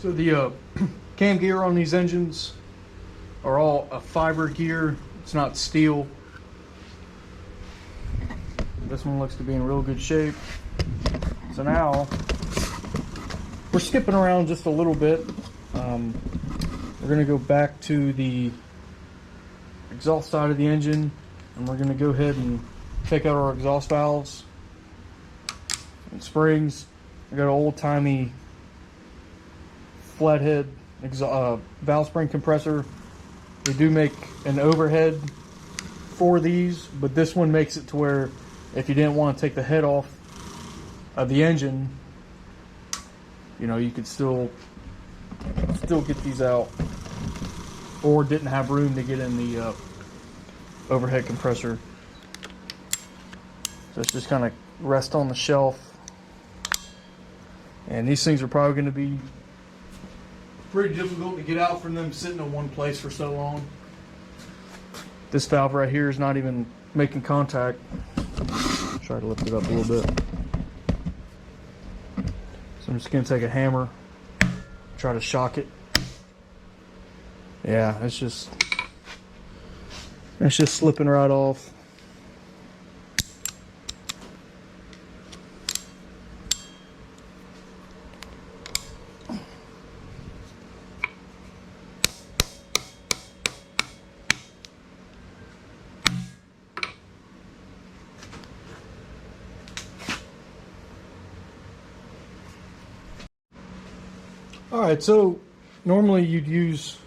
So the cam gear on these engines are all a fiber gear. It's not steel. This one looks to be in real good shape. So now we're skipping around just a little bit. We're going to go back to the exhaust side of the engine, and we're going to go ahead and take out our exhaust valves and springs. I got an old-timey flathead valve spring compressor. They do make an overhead for these, but this one makes it to where if you didn't want to take the head off of the engine, you know, you could still get these out, or didn't have room to get in the overhead compressor. So it's just kind of rest on the shelf. And these things are probably going to be pretty difficult to get out from them sitting in one place for so long. This valve right here is not even making contact. Try to lift it up a little bit. So I'm just going to take a hammer, try to shock it. Yeah, it's just slipping right off. Alright, so normally you'd use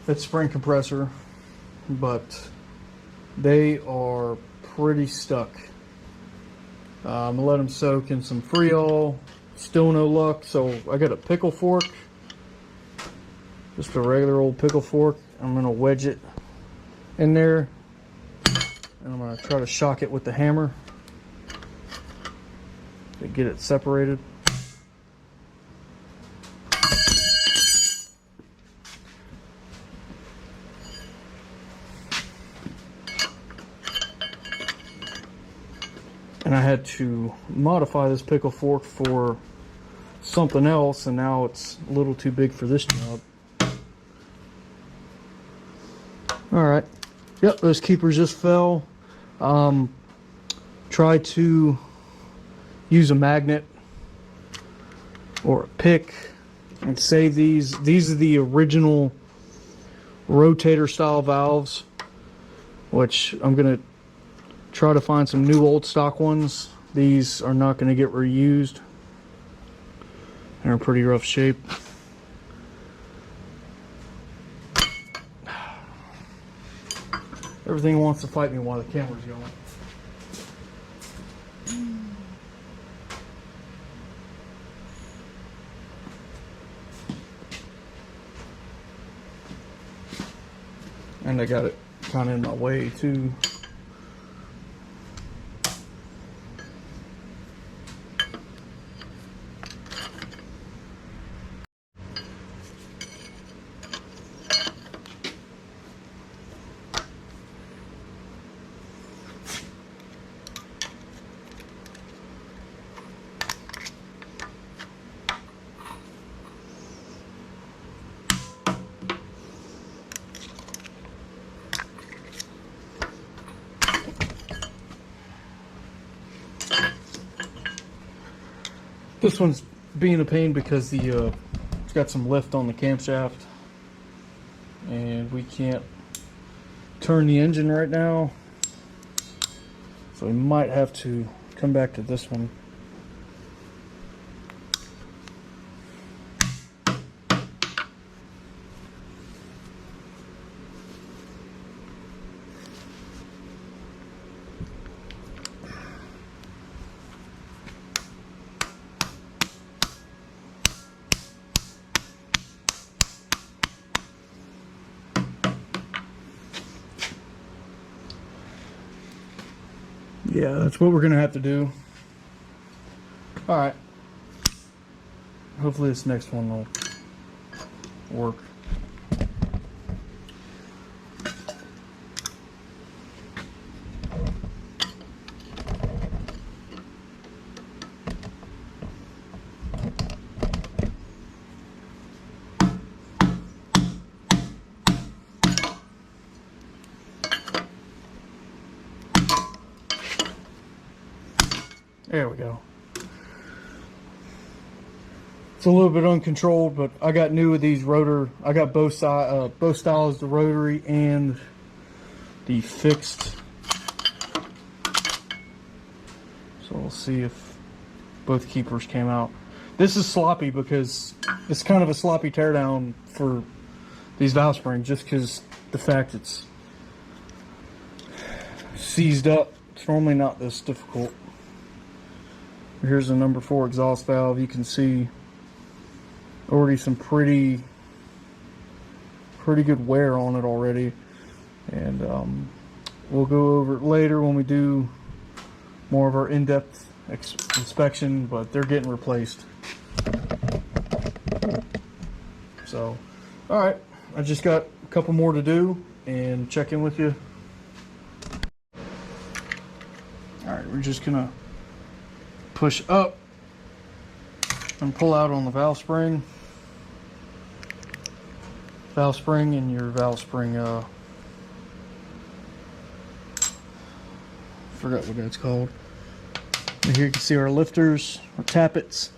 that spring compressor, but they are pretty stuck. I'm gonna let them soak in some Freol. Still no luck, so I got a pickle fork, just a regular old pickle fork. I'm gonna wedge it in there, and I'm gonna try to shock it with the hammer to get it separated. And I had to modify this pickle fork for something else, and now it's a little too big for this job. Alright. Yep, those keepers just fell. Try to use a magnet or a pick and save these. These are the original rotator style valves, which I'm going to try to find some new old stock ones. These are not going to get reused. They're in pretty rough shape. Everything wants to fight me while the camera's going. And I got it kind of in my way too. This one's being a pain because it's got some lift on the camshaft, and we can't turn the engine right now, so we might have to come back to this one. Yeah, that's what we're gonna have to do. All right. Hopefully this next one will work. There we go. It's a little bit uncontrolled, but I got new with these rotor. I got both styles, the rotary and the fixed. So we'll see if both keepers came out. This is sloppy because it's kind of a sloppy teardown for these valve springs, just because the fact it's seized up. It's normally not this difficult. Here's the number 4 exhaust valve. You can see already some pretty good wear on it already, and we'll go over it later when we do more of our in-depth inspection, but they're getting replaced. So, all right, I just got a couple more to do and check in with you. All right, we're just gonna push up and pull out on the valve spring. Valve spring and your valve spring, forgot what that's called. And here you can see our lifters, our tappets.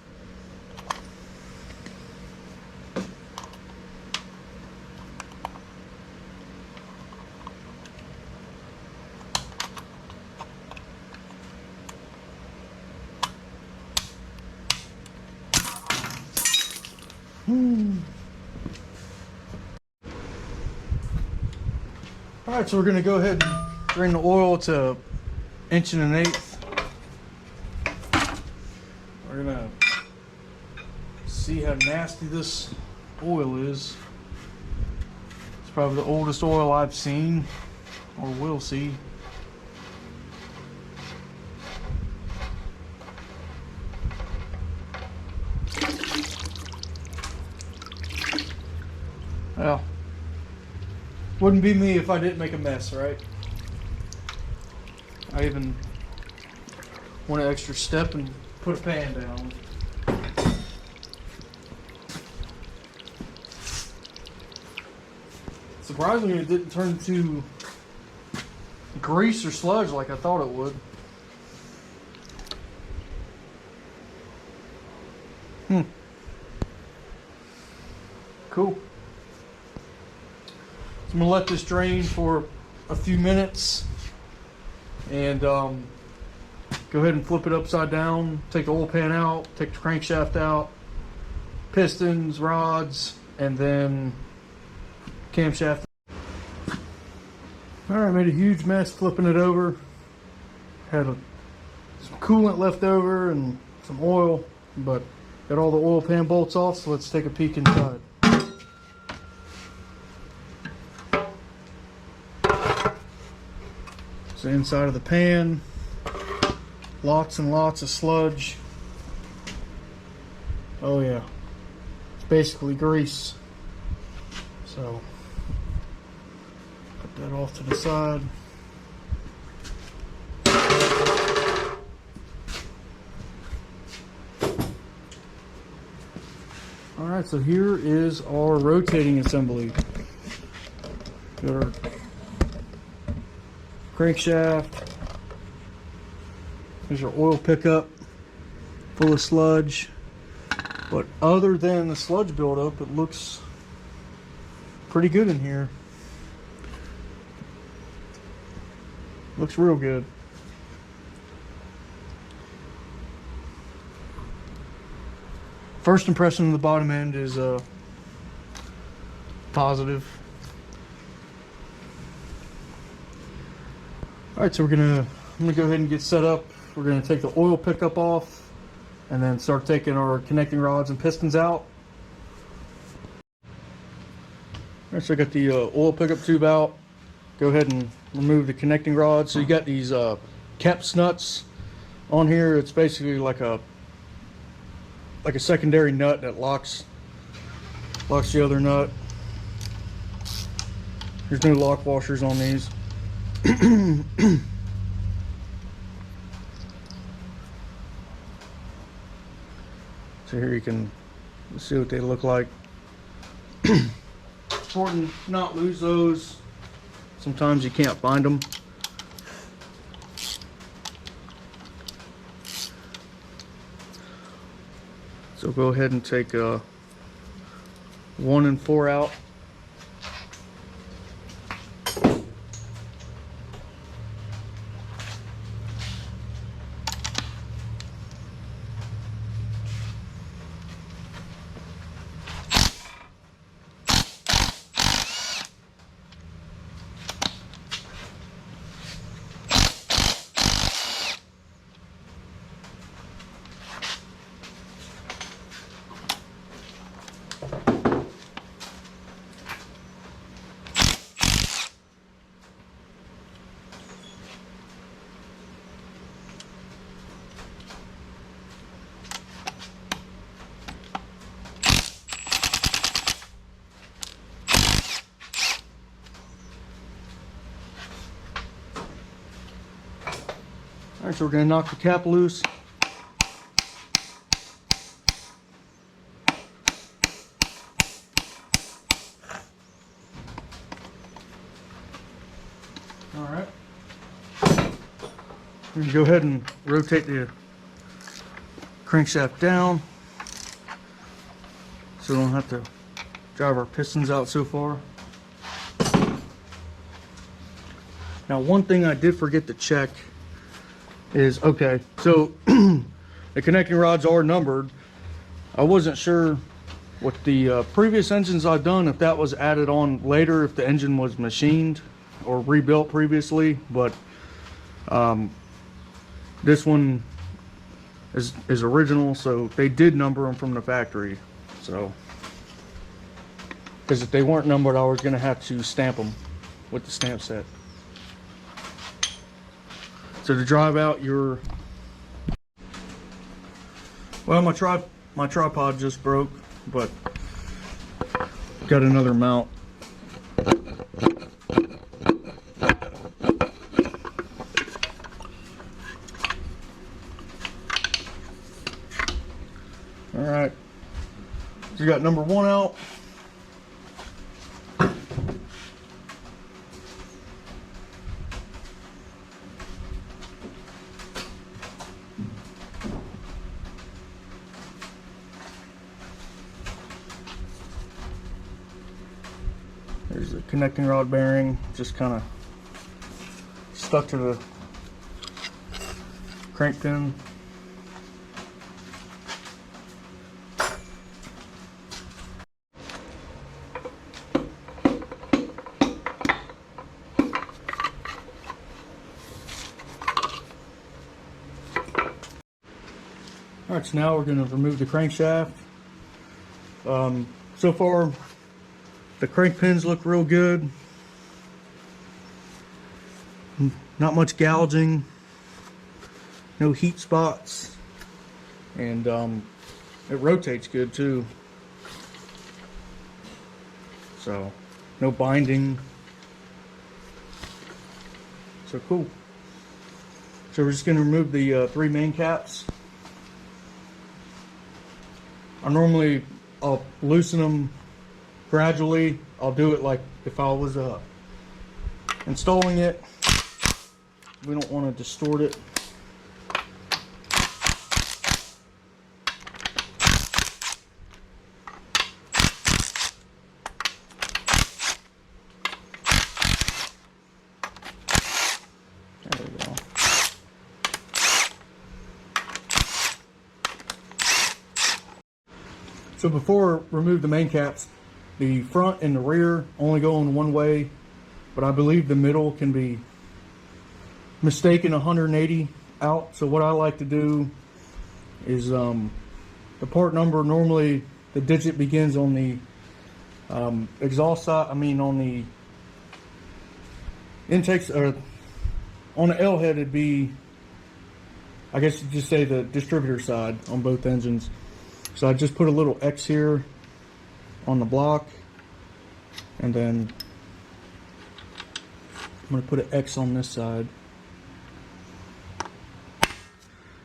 Alright, so we're going to go ahead and drain the oil to 1 1/8 inches. We're going to see how nasty this oil is. It's probably the oldest oil I've seen or will see. Well, wouldn't be me if I didn't make a mess, right? I even went an extra step and put a pan down. Surprisingly, it didn't turn to grease or sludge like I thought it would. Cool. I'm gonna let this drain for a few minutes and go ahead and flip it upside down, take the oil pan out, take the crankshaft out, pistons, rods, and then camshaft. Alright, made a huge mess flipping it over. Had some coolant left over and some oil, but got all the oil pan bolts off, so let's take a peek inside. So inside of the pan, lots and lots of sludge. Oh yeah, it's basically grease. So put that off to the side. All right, so here is our rotating assembly. Got our crankshaft. There's our oil pickup full of sludge, but other than the sludge buildup, it looks pretty good in here. Looks real good. First impression of the bottom end is positive. Alright, so I'm gonna go ahead and get set up. We're gonna take the oil pickup off and then start taking our connecting rods and pistons out. Alright, so I got the oil pickup tube out. Go ahead and remove the connecting rods. So you got these caps nuts on here. It's basically like a secondary nut that locks the other nut. There's no lock washers on these. So here you can see what they look like. Important to not lose those. Sometimes you can't find them. So go ahead and take 1 and 4 out. All right, so we're going to knock the cap loose. All right. We're going to go ahead and rotate the crankshaft down so we don't have to drive our pistons out so far. Now, one thing I did forget to check is, okay, so the connecting rods are numbered. I wasn't sure with the previous engines I've done if that was added on later, if the engine was machined or rebuilt previously, but this one is original, so they did number them from the factory. So, because if they weren't numbered, I was going to have to stamp them with the stamp set. So to drive out your, well, my tripod just broke, but got another mount. All right, so you got number 1 out. There's the connecting rod bearing, just kind of stuck to the crank pin. Alright, so now we're going to remove the crankshaft. So far, the crank pins look real good. Not much gouging, no heat spots, and it rotates good too. So, no binding. So cool. So we're just going to remove the 3 main caps. I'll loosen them gradually. I'll do it like if I was installing it. We don't want to distort it. There we go. So before remove the main caps, the front and the rear only go in one way, but I believe the middle can be mistaken 180 out. So what I like to do is the part number, normally the digit begins on the exhaust side, on the intakes, or on the L head it'd be, I guess you just say the distributor side on both engines. So I just put a little X here on the block, and then I'm going to put an X on this side.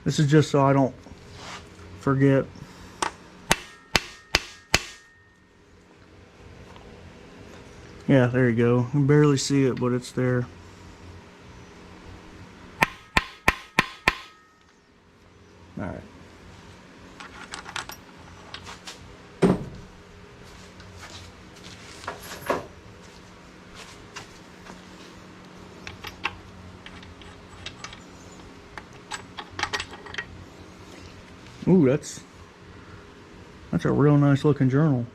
This is just so I don't forget. Yeah, there you go. You can barely see it, but it's there. Alright. Ooh, that's a real nice looking journal.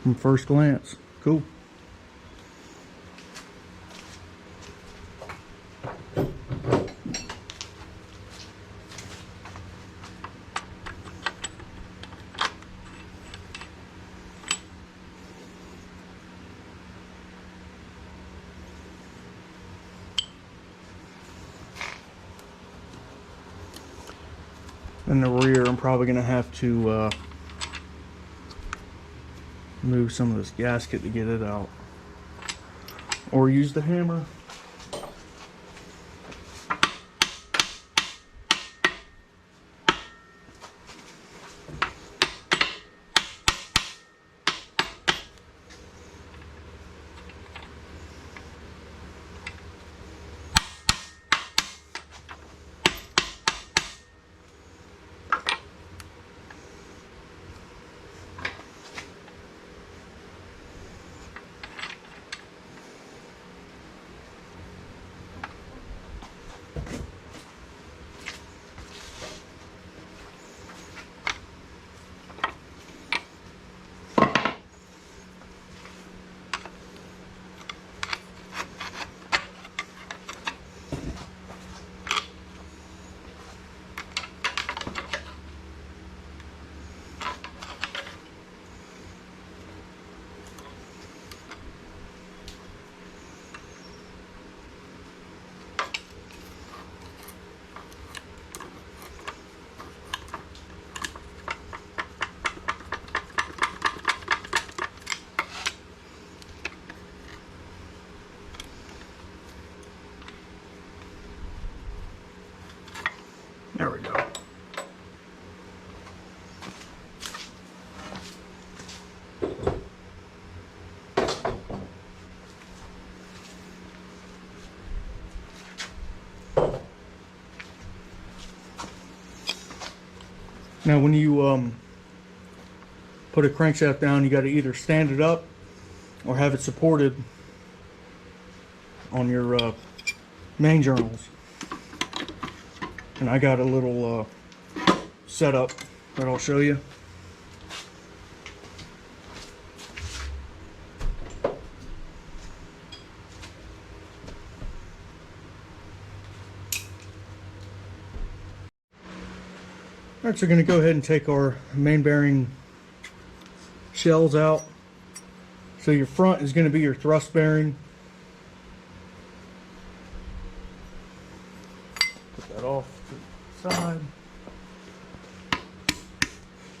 From first glance. Cool. In the rear, I'm probably going to have to move some of this gasket to get it out, or use the hammer. There we go. Now when you put a crankshaft down, you got to either stand it up or have it supported on your main journals. And I got a little setup that I'll show you. Alright, so we're going to go ahead and take our main bearing shells out. So your front is going to be your thrust bearing. Put that off to the side.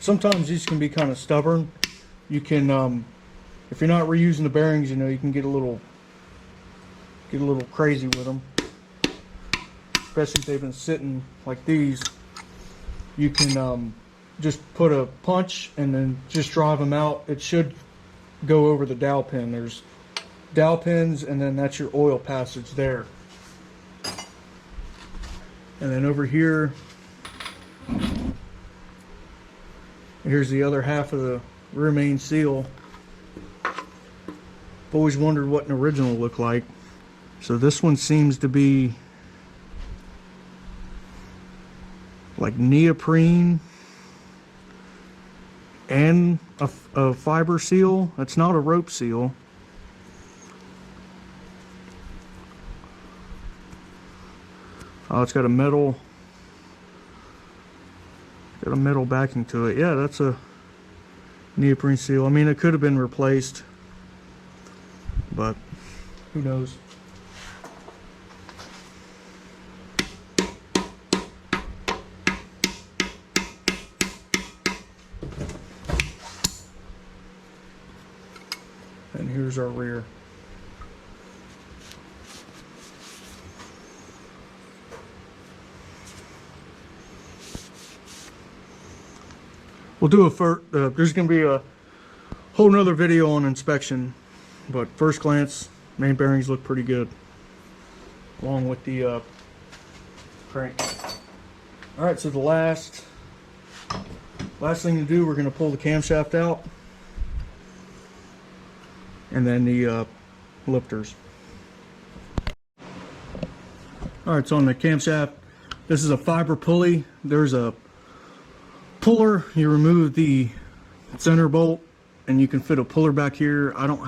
Sometimes these can be kind of stubborn. You can, if you're not reusing the bearings, you know, you can get a little crazy with them. Especially if they've been sitting like these. You can just put a punch and then just drive them out. It should go over the dowel pin. There's dowel pins, and then that's your oil passage there. And then over here, here's the other half of the rear main seal. I've always wondered what an original looked like. So this one seems to be like neoprene and a fiber seal. It's not a rope seal. Oh, it's got a metal backing to it. Yeah, that's a neoprene seal. I mean, it could have been replaced, but who knows. And here's our rear. We'll do there's going to be a whole nother video on inspection, but first glance, main bearings look pretty good, along with the crank. All right, so the last thing to do, we're going to pull the camshaft out, and then the lifters. All right, so on the camshaft, This is a fiber pulley. There's a puller. You remove the center bolt and you can fit a puller back here. I don't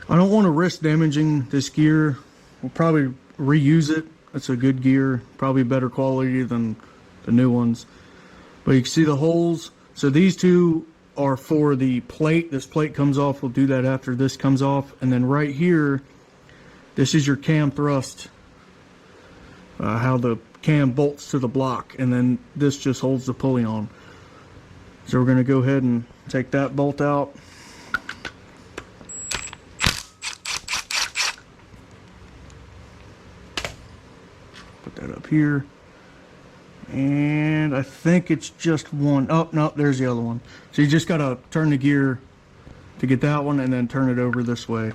want to risk damaging this gear. We'll probably reuse it. It's a good gear, probably better quality than the new ones. But you can see the holes. So these two are for the plate. This plate comes off. We'll do that after this comes off. And then right here, this is your cam thrust. How the cam bolts to the block. And then this just holds the pulley on. So we're going to go ahead and take that bolt out. Put that up here. And I think it's just one. Oh, no, there's the other one. So you just got to turn the gear to get that one and then turn it over this way.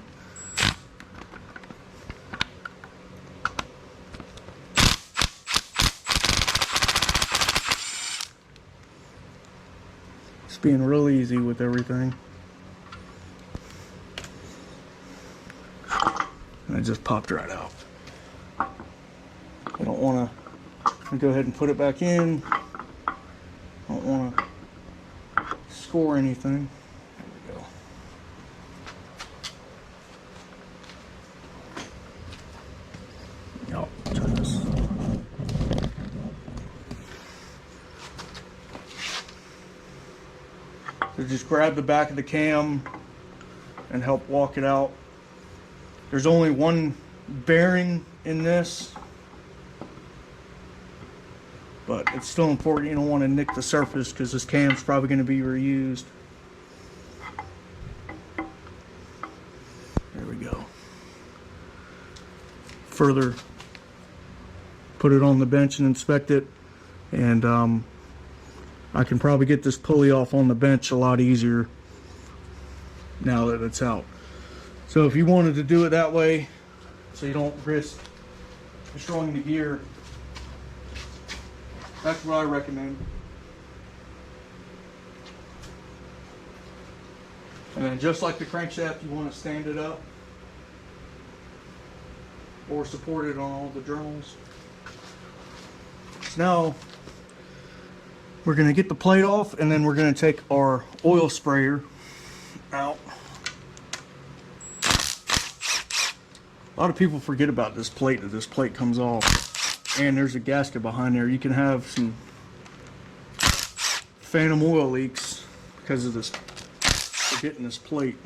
It's being real easy with everything. And it just popped right out. I don't want to go ahead and put it back in. I don't want to score anything. There we go. Oh, turn this. So just grab the back of the cam and help walk it out. There's only one bearing in this, but it's still important. You don't want to nick the surface because this cam's probably going to be reused. There we go. Further put it on the bench and inspect it, and I can probably get this pulley off on the bench a lot easier now that it's out. So if you wanted to do it that way, so you don't risk destroying the gear, that's what I recommend. And then just like the crankshaft, you want to stand it up or support it on all the journals. So now we're going to get the plate off, and then we're going to take our oil sprayer out. A lot of people forget about this plate, that this plate comes off. And there's a gasket behind there. You can have some phantom oil leaks because of this, forgetting this plate.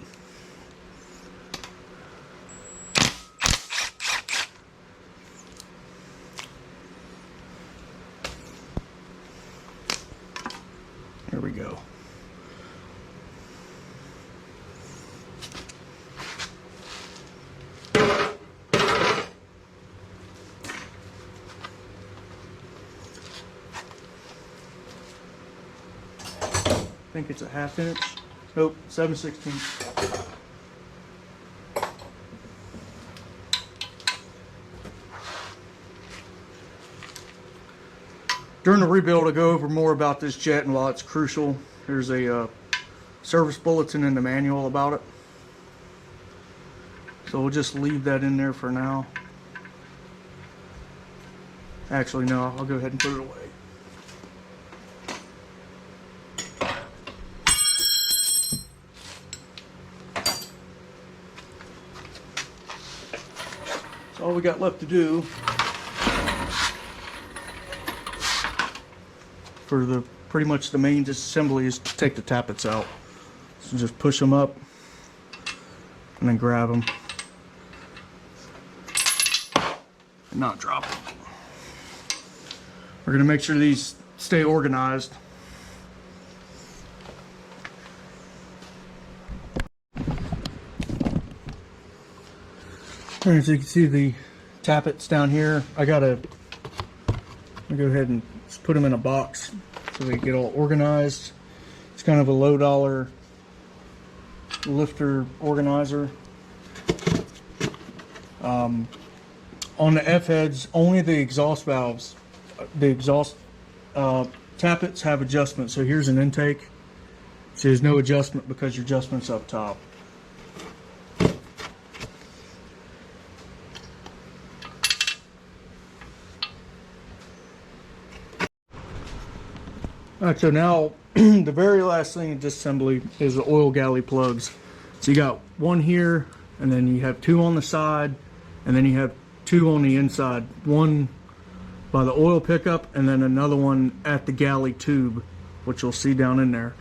There we go. I think it's a 1/2 inch. Nope, 7/16. During the rebuild, I'll go over more about this jet and why it's crucial. There's a service bulletin in the manual about it. So we'll just leave that in there for now. Actually, no, I'll go ahead and put it away. So all we got left to do for the pretty much the main disassembly is to take the tappets out. So just push them up and then grab them and not drop them. We're going to make sure these stay organized. As you can see, the tappets down here, I gotta go ahead and just put them in a box so they get all organized. It's kind of a low dollar lifter organizer. On the F heads, only the exhaust valves, the exhaust tappets have adjustment. So here's an intake. So there's no adjustment because your adjustment's up top. Alright, so now the very last thing in disassembly is the oil galley plugs. So you got one here, and then you have two on the side, and then you have two on the inside. One by the oil pickup, and then another one at the galley tube, which you'll see down in there.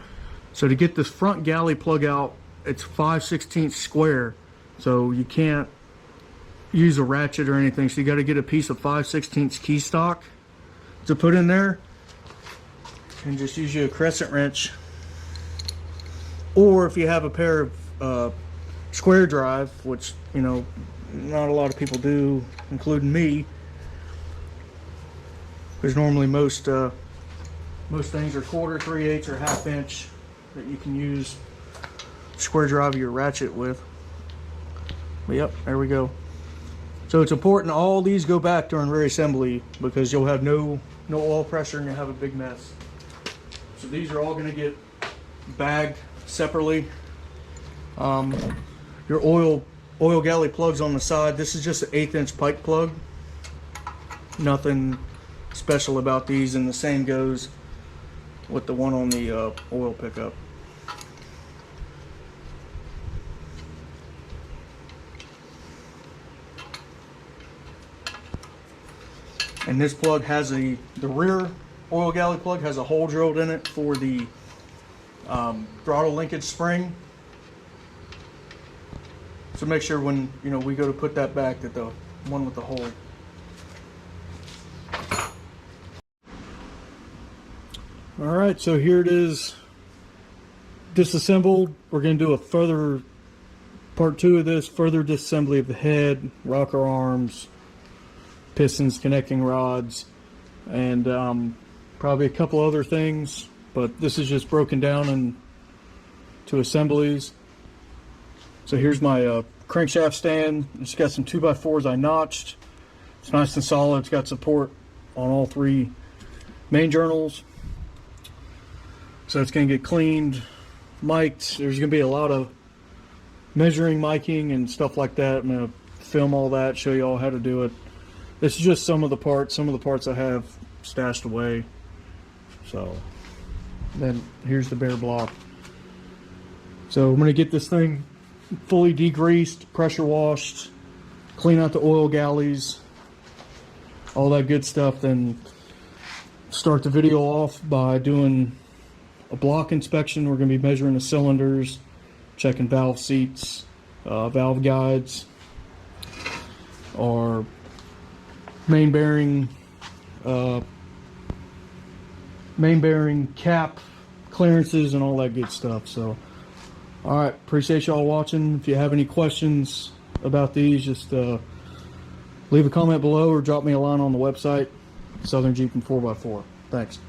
So to get this front galley plug out, it's 5/16 square, so you can't use a ratchet or anything, so you got to get a piece of 5/16 key stock to put in there, and just use a crescent wrench, or if you have a pair of square drive, which you know not a lot of people do, including me, because normally most things are 1/4, 3/8, or 1/2 inch that you can use square drive your ratchet with. But yep, there we go. So it's important all these go back during reassembly, because you'll have no oil pressure and you'll have a big mess. So these are all going to get bagged separately. Your oil galley plugs on the side, this is just an 1/8 inch pipe plug. Nothing special about these, and the same goes with the one on the oil pickup. And this plug has the rear oil galley plug has a hole drilled in it for the throttle linkage spring. So make sure when we go to put that back that the one with the hole. All right, so here it is disassembled. We're going to do a further part 2 of this, further disassembly of the head, rocker arms, pistons, connecting rods, and probably a couple other things, but this is just broken down into assemblies. So here's my crankshaft stand. It's got some 2x4s I notched. It's nice and solid. It's got support on all 3 main journals. So it's going to get cleaned, mic'd. There's going to be a lot of measuring, miking, and stuff like that. I'm going to film all that, show you all how to do it. This is just some of the parts I have stashed away. So then here's the bare block. So I'm going to get this thing fully degreased, pressure washed, clean out the oil galleys, all that good stuff. Then start the video off by doing a block inspection. We're going to be measuring the cylinders, checking valve seats, valve guides, or main bearing cap clearances and all that good stuff. So alright, appreciate y'all watching. If you have any questions about these, just leave a comment below or drop me a line on the website, Southern Jeep and 4x4. Thanks.